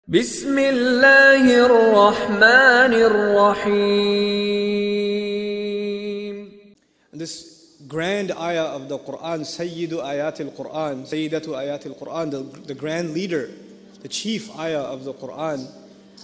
بسم الله الرحمن الرحيم. This grand ayah of the Quran, Sayyidu Ayatul Quran, Sayyidatu Ayatul Quran, the grand leader, the chief ayah of the Quran,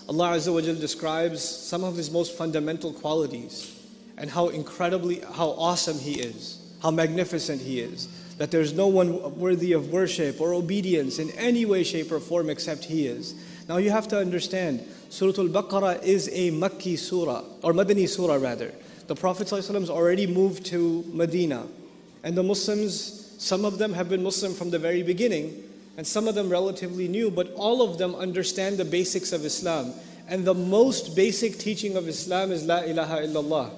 Allah Azza wa Jal describes some of His most fundamental qualities and how awesome He is, how magnificent He is, that there's no one worthy of worship or obedience in any way, shape or form except He is. Now you have to understand, Surah Al-Baqarah is a Makki surah, or Madani surah rather. The Prophet ﷺ already moved to Medina. And the Muslims, some of them have been Muslim from the very beginning, and some of them relatively new, but all of them understand the basics of Islam. And the most basic teaching of Islam is La ilaha illallah,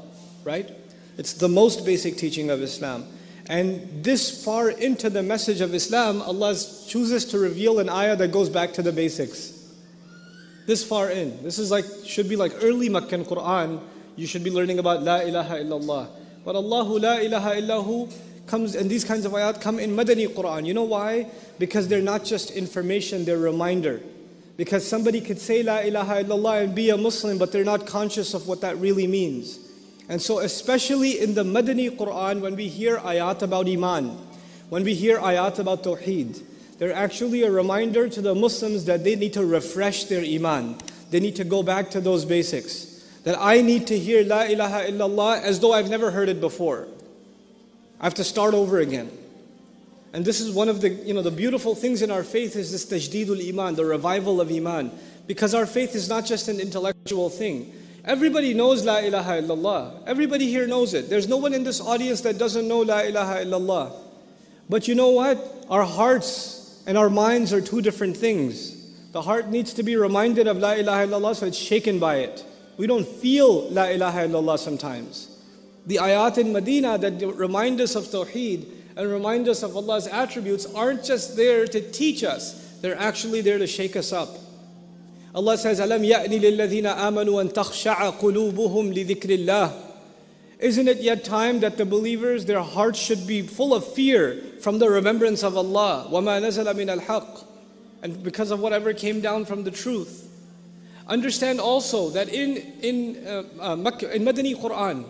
right? It's the most basic teaching of Islam. And this far into the message of Islam, Allah chooses to reveal an ayah that goes back to the basics. This far in. This is should be like early Meccan Quran. You should be learning about La ilaha illallah. But Allahu la ilaha illahu comes, and these kinds of ayat come in Madani Quran. You know why? Because they're not just information, they're reminder. Because somebody could say La ilaha illallah and be a Muslim, but they're not conscious of what that really means. And so especially in the Madani Quran, when we hear ayat about Iman, when we hear ayat about Tawheed, they're actually a reminder to the Muslims that they need to refresh their Iman. They need to go back to those basics. That I need to hear La ilaha illallah as though I've never heard it before. I have to start over again. And this is one of the beautiful things in our faith is this tajdeedul Iman, the revival of Iman. Because our faith is not just an intellectual thing. Everybody knows La ilaha illallah. Everybody here knows it. There's no one in this audience that doesn't know La ilaha illallah. But you know what? Our hearts and our minds are two different things. The heart needs to be reminded of La ilaha illallah, so it's shaken by it. We don't feel La ilaha illallah sometimes. The ayat in Medina that remind us of Tawheed and remind us of Allah's attributes aren't just there to teach us. They're actually there to shake us up. Allah says, أَلَمْ يَأْنِ لِلَّذِينَ آمَنُوا أَن تَخْشَعَ قُلُوبُهُمْ لِذِكْرِ اللَّهِ. Isn't it yet time that the believers, their hearts should be full of fear from the remembrance of Allah? وَمَا نَزَلَ مِنَ الْحَقِّ. And because of whatever came down from the truth. Understand also that in Madani Quran,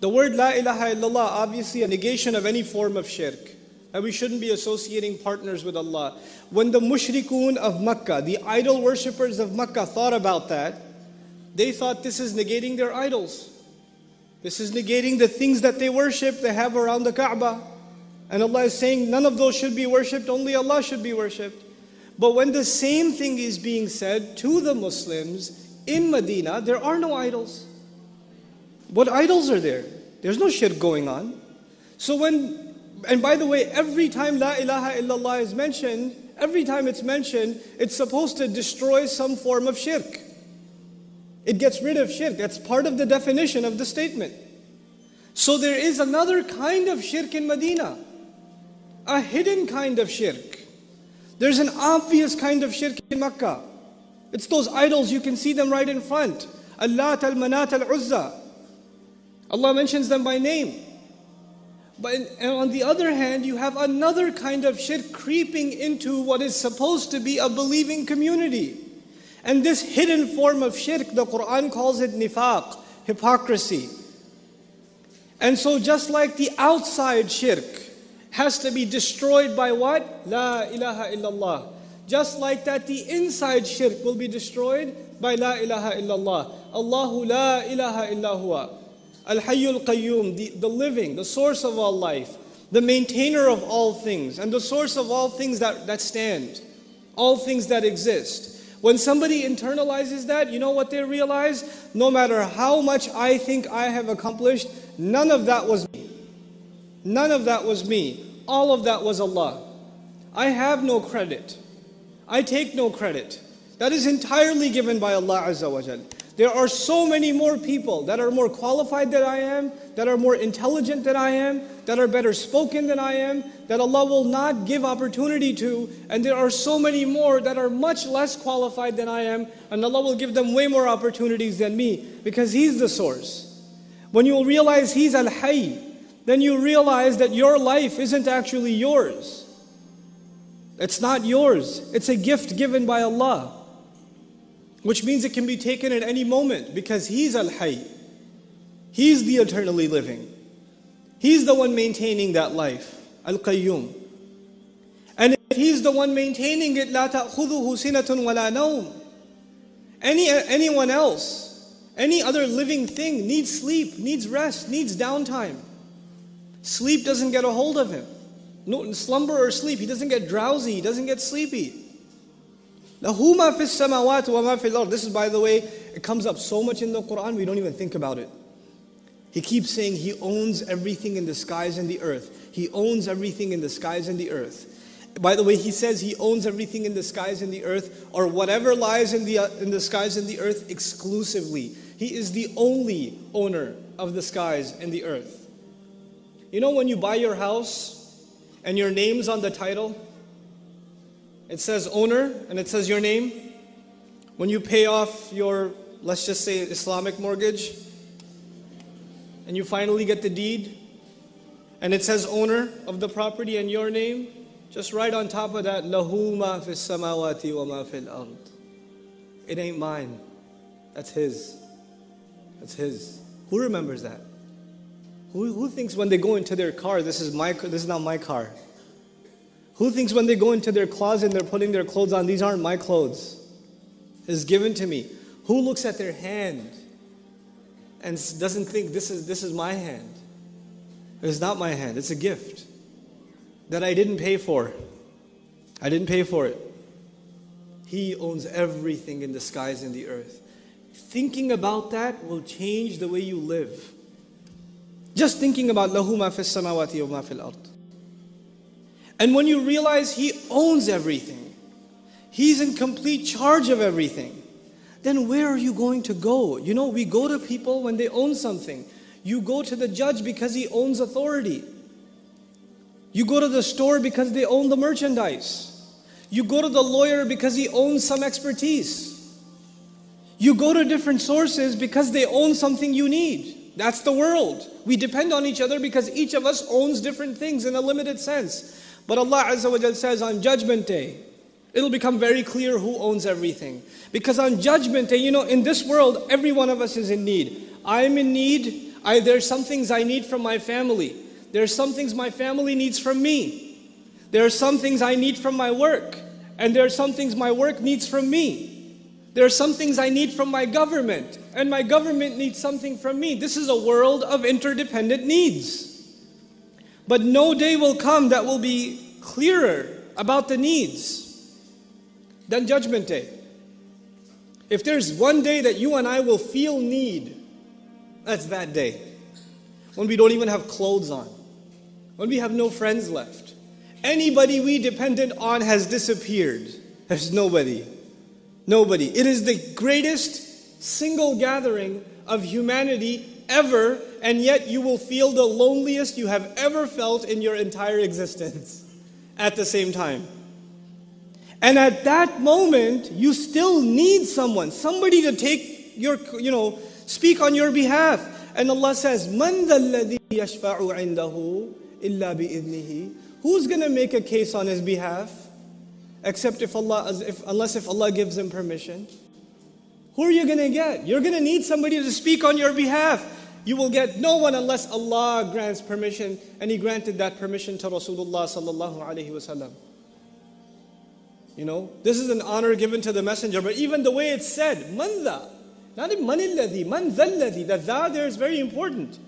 the word La ilaha illallah, obviously a negation of any form of shirk. And we shouldn't be associating partners with Allah. When the mushrikun of Makkah, the idol worshippers of Makkah thought about that, they thought this is negating their idols. This is negating the things that they worship, they have around the Kaaba. And Allah is saying none of those should be worshipped, only Allah should be worshipped. But when the same thing is being said to the Muslims in Medina, there are no idols. What idols are there? There's no shirk going on. And by the way, every time La ilaha illallah is mentioned, every time it's mentioned, it's supposed to destroy some form of shirk. It gets rid of shirk. That's part of the definition of the statement. So there is another kind of shirk in Medina. A hidden kind of shirk. There's an obvious kind of shirk in Makkah. It's those idols, you can see them right in front. Al-Lat, Al-Manat, Al-Uzza. Allah mentions them by name. And on the other hand, you have another kind of shirk creeping into what is supposed to be a believing community. And this hidden form of shirk, the Quran calls it nifaq, hypocrisy. And so just like the outside shirk has to be destroyed by what? La ilaha illallah. Just like that, the inside shirk will be destroyed by La ilaha illallah. Allahu la ilaha illa huwa. Al-Hayyul Qayyum, the living, the source of all life, the maintainer of all things, and the source of all things that stand, all things that exist. When somebody internalizes that, you know what they realize? No matter how much I think I have accomplished, none of that was me. None of that was me. All of that was Allah. I have no credit. I take no credit. That is entirely given by Allah Azza wa Jal. There are so many more people that are more qualified than I am, that are more intelligent than I am, that are better spoken than I am, that Allah will not give opportunity to, and there are so many more that are much less qualified than I am, and Allah will give them way more opportunities than me, because He's the source. When you realize He's Al-Hayy, then you realize that your life isn't actually yours. It's not yours. It's a gift given by Allah. which means it can be taken at any moment because He's Al-Hayy. He's the eternally living. He's the one maintaining that life, Al-Qayyum. And if He's the one maintaining it, لَا تَأْخُذُهُ سِنَةٌ وَلَا نَوْمٌ. Anyone else, any other living thing needs sleep, needs rest, needs downtime. Sleep doesn't get a hold of him. No slumber or sleep. He doesn't get drowsy, he doesn't get sleepy. لَهُ مَا فِي السَّمَاوَاتِ وَمَا فِي الْأَرْضِ. This is, by the way, it comes up so much in the Quran, we don't even think about it. He keeps saying He owns everything in the skies and the earth. He owns everything in the skies and the earth. By the way, He says He owns everything in the skies and the earth, or whatever lies in the skies and the earth exclusively. He is the only owner of the skies and the earth. You know when you buy your house and your name's on the title? It says owner and it says your name. When you pay off your, let's just say, Islamic mortgage, and you finally get the deed, and it says owner of the property and your name, just right on top of that, لَهُ مَا فِي السَّمَاوَاتِ وَمَا فِي الْأَرْضِ. It ain't mine. That's His. That's His. Who remembers that? Who thinks when they go into their car, this is not my car? Who thinks when they go into their closet and they're putting their clothes on, these aren't my clothes? It's given to me. Who looks at their hand and doesn't think this is my hand? It's not my hand. It's a gift that I didn't pay for. I didn't pay for it. He owns everything in the skies and the earth. Thinking about that will change the way you live. Just thinking about لَهُ مَا فِي السَّمَاوَاتِ وَمَا فِي الْأَرْضِ. And when you realize He owns everything, He's in complete charge of everything, then where are you going to go? You know, we go to people when they own something. You go to the judge because he owns authority. You go to the store because they own the merchandise. You go to the lawyer because he owns some expertise. You go to different sources because they own something you need. That's the world. We depend on each other because each of us owns different things in a limited sense. But Allah Azza wa Jal says on Judgment Day, it'll become very clear who owns everything. Because on Judgment Day, you know, in this world, every one of us is in need. I'm in need. There's some things I need from my family. There's some things my family needs from me. There are some things I need from my work. And there are some things my work needs from me. There are some things I need from my government. And my government needs something from me. This is a world of interdependent needs. But no day will come that will be clearer about the needs than Judgment Day. If there's one day that you and I will feel need, that's that day. When we don't even have clothes on. When we have no friends left. Anybody we depended on has disappeared. There's nobody. Nobody. It is the greatest single gathering of humanity ever, and yet you will feel the loneliest you have ever felt in your entire existence at the same time. And at that moment, you still need someone, somebody to take your, speak on your behalf. And Allah says, مَنْ ذَا الَّذِي يَشْفَعُ عِنْدَهُ إِلَّا بِإِذْنِهِ. Who's going to make a case on his behalf? Except unless if Allah gives him permission. Who are you going to get? You're going to need somebody to speak on your behalf. You will get no one unless Allah grants permission. And He granted that permission to Rasulullah sallallahu alaihi wasallam. You know, this is an honor given to the messenger. But even the way it's said, man dha, not man alladhi, man dhalladhi. That dha there is very important.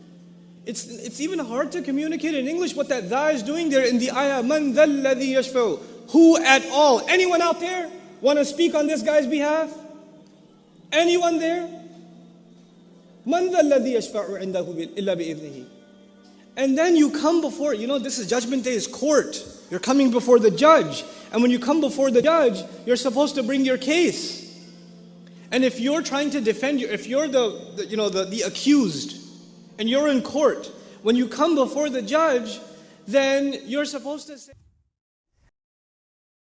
It's even hard to communicate in English what that dha is doing there in the ayah. Man dhalladhi yashfa'u. Who at all? Anyone out there want to speak on this guy's behalf? Anyone there? Man dhalladhi yashfa'u indahu illa bi'idhnihi. And then you come before, this is Judgment Day, is court. You're coming before the judge. And when you come before the judge, you're supposed to bring your case. And if you're trying to defend if you're the accused, and you're in court, when you come before the judge, then you're supposed to say,